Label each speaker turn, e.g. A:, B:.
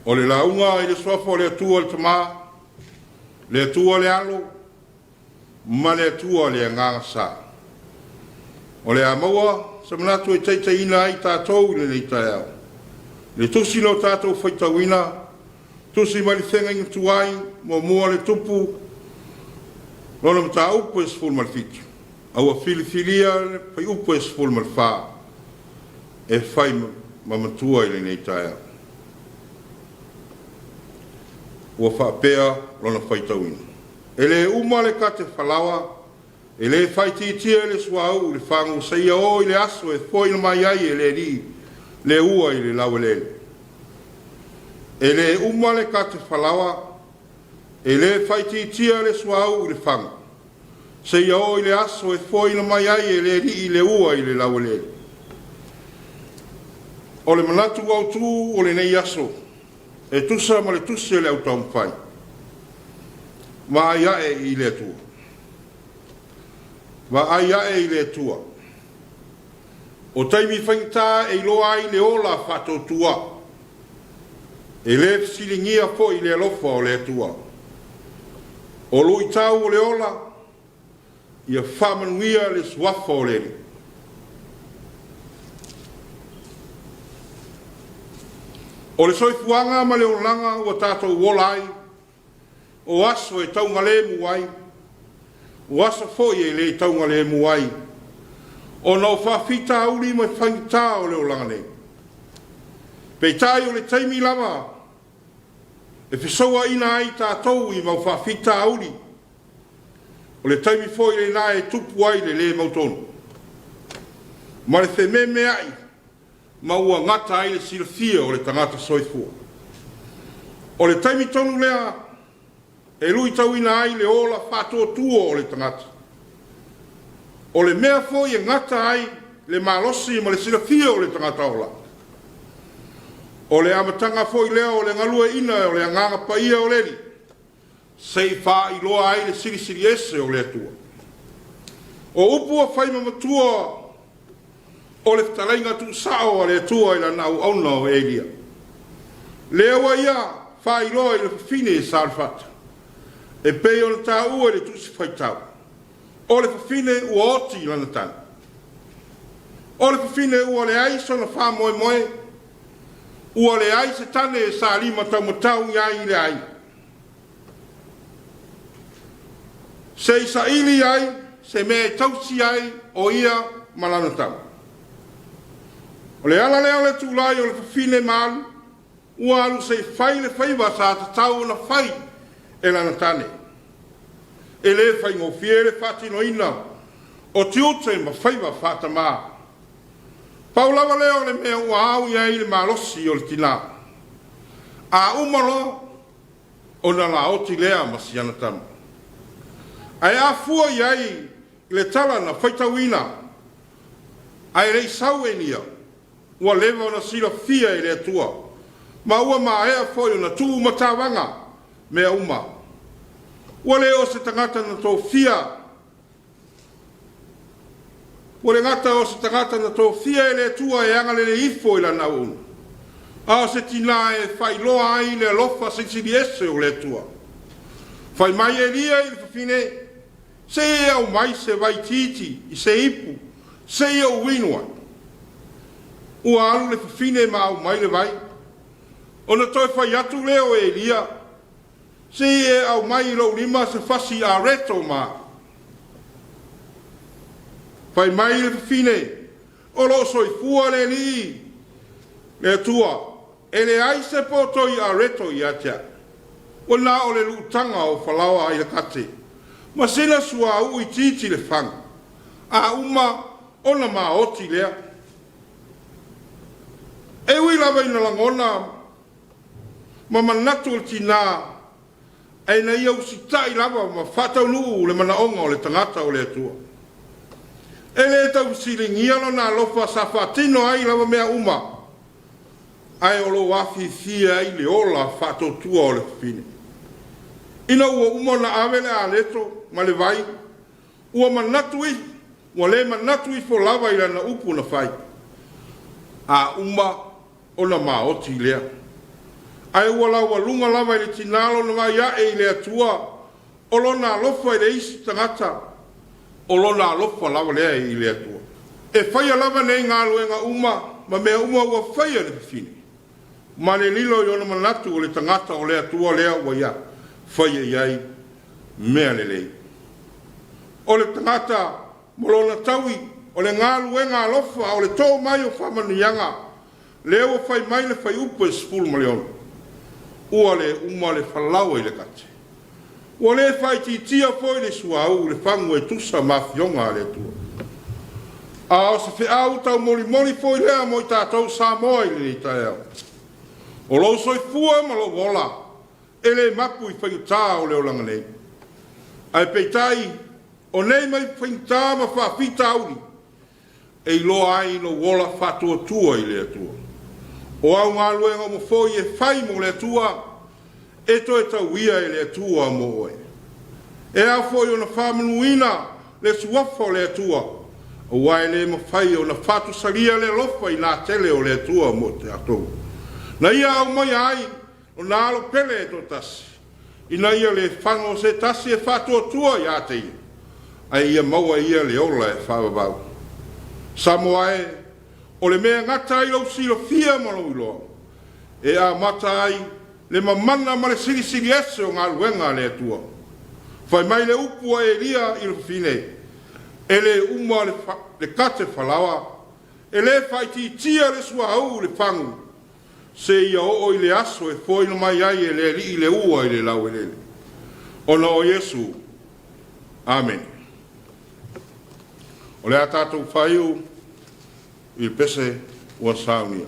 A: O le launga i le sofa o le atua le tama, le atua le alo, ma le atua le nganga sa. O le amaua, sa manatu e teita ina ai tātou le nei tai au. Le tusi no tātou whaitawina, tusi mali whenga inga tuai, mo mua le tupu, lona mta upu e sful malfitu. Aua filifilia, pai upu e sful malfa, e whai mamatua i le nei tai au. Ua whaapea lona whaitawina. E le uma le kate whalawa, e le whaititia le suau, le whangu saia o i le aso e fwoi na mai ai e le ri, le ua i le lawelele. E le uma le kate whalawa, e le whaititia le suau, le whangu. Saia o i le aso e fwoi na mai ai e le ri, le ua i le lawelele. O le manatu au tu o le nei aso, e tusa ma le tusi le au taumwhai. Ma ai ae i le atua. Ma ai ae i le atua. O taimi whaingta e loa ai le ola whato tua. E le silingia fo i le alofa o le atua. O lui tau o le ola, ia whamanuia le suafa o le. O le soifuanga ma le olanga ua tātou wolai, o aso e taunga le muai, o aso foi e le taunga le muai, o nau whawhita auri mai whangita o le olanga ne. Pei tai o le taimi lama, e whisoa ina ai tātou i mau whawhita auri, o le taimi foi le nā e tupu ai le mautonu. Ma le whememe ai, ma ua ngata ai le silafia o le tangata soifua. O le taimi tonu lea, e lui tauina ai le ola whātua tua o le tangata. O le mea foi e ngata ai le malosi ma le silafia o le tangata ola. O le amatanga foi lea o le ngalua ina o le anganga paia o le li. Sei wha i loa ai le siri ese o le atua. O upua whaima matua o le talainga tu sao le tua i la nau auna o elia. Le awa ia, wha i loa i le fine e sarfata. E pei o le tā ua le tusi whaitau. O le fine ua oti lana tana. O le fine ua le aiso na wha moe moe. Ua le aise tane e sa lima tau matau ngai i le ai. Se isa ili ai, se me tausi ai o ia malana tau. O le ala leo le tūlai o le fine malu, ua alu se whai le whaiwa sa te tau na whai e lana tane. E le whai ngofie le whatino ina, o tiute ma whaiwa whata maa. Paulawa leo le mea ua au iai le malosi o le tina. A umalo, o na la oti lea masiana tamu. Ai a fua iai le tala na whaitawina, ai rei sau e nia, ua lewa o na sila fia i le atua, ma ua maea foi o na tuu matawanga mea uma. Ua le o se tangata na tō fia, ua le ngata o se tangata na tō fia i le atua e anga le ifo i la naunu. A se tina e whai loa ai le alofa sensiri ese o le atua. Whai mai e lia i le whawhine, se e au mai se vai titi i se ipu, se e au winua. Ua alu le whawhine ma au mai le vai. O na toi whai atu leo e lia, se e au mai lau lima se whasi a reto ma. Whai mai le whawhine, o lo soi fua le li, le atua, e le aise potoi a reto i atia. O na o le lutanga o whalawa ai le kate. Ma sena sua u i titi le whang. A uma o na ma oti lea. E ui lawa ina langona. Ma manatu o tina. E na ia usitai lawa ma whatau nuu le manaonga o le tangata o le atua. E le tau silingia lo na lofa sa whatino ai lawa mea uma. Ai o lo wafi fia ai le ola whatotua o le whine. Ina ua uma na awele a leto ma le vai. Ua manatu i. Ua le manatu i fo lava ila na upu na whai. A uma o na maoti lea. Ai wala walunga lava i le tinalo na mai ae i le atua. O lona alofa i le isi tangata. O lona alofa lava lea i le atua. E whaia lava nei ngā luenga uma, ma mea uma ua whaia le whiwhine. Ma le lilo i ona manatu o le tangata o le atua lea ua ia. Whaia iai, mea le lei. O le tangata, mo lona taui, o le ngā luenga alofa, o le tō mai o whamanianga. Le ua whai mai le whai upo e spulu maleona. Ua le uma le whalaua i le kate. Ua le whai tia foi le suau le whangu e tusa mafionga le tua. A o se whea utau moli foi lea mo i tātou Samoa i le tae au. O lo soi fua ma lo wola, e le mapu i whaingutā o leo langa nei. Ai peitai, o nei mai whaingutā ma whawhita auri, e i loa ai no wola whatua tua i le atua. O au ngā luenga mo foi e whai mo le atua, e to e tau ia e le atua mo oe. E a foi o na whamanuina le suafa o le atua, o wai le ma whai o na whatu saria le lofa i nā tele o le atua mo te atou. Na ia au mai ai, o nā alo pele e to tasi. Ina ia le whango se tasi e whatua tua i a te ia. Ai ia maua ia le ola e whawabau. Samoa e, o le mea ngata i lau silo fia malo iloa. E a mata ai, le mamana ma le siri ese o ngā luenga le atua. Whai mai le upua e lia i lo fine. E le uma le kate whalawa. E le whai tia le sua au le whangu. Se ia o i le aso e foi no mai ai e le li i le ua i le lau e lele. Ona o Yesu. Amen. O le a tātou whaiu i pese ua saunia.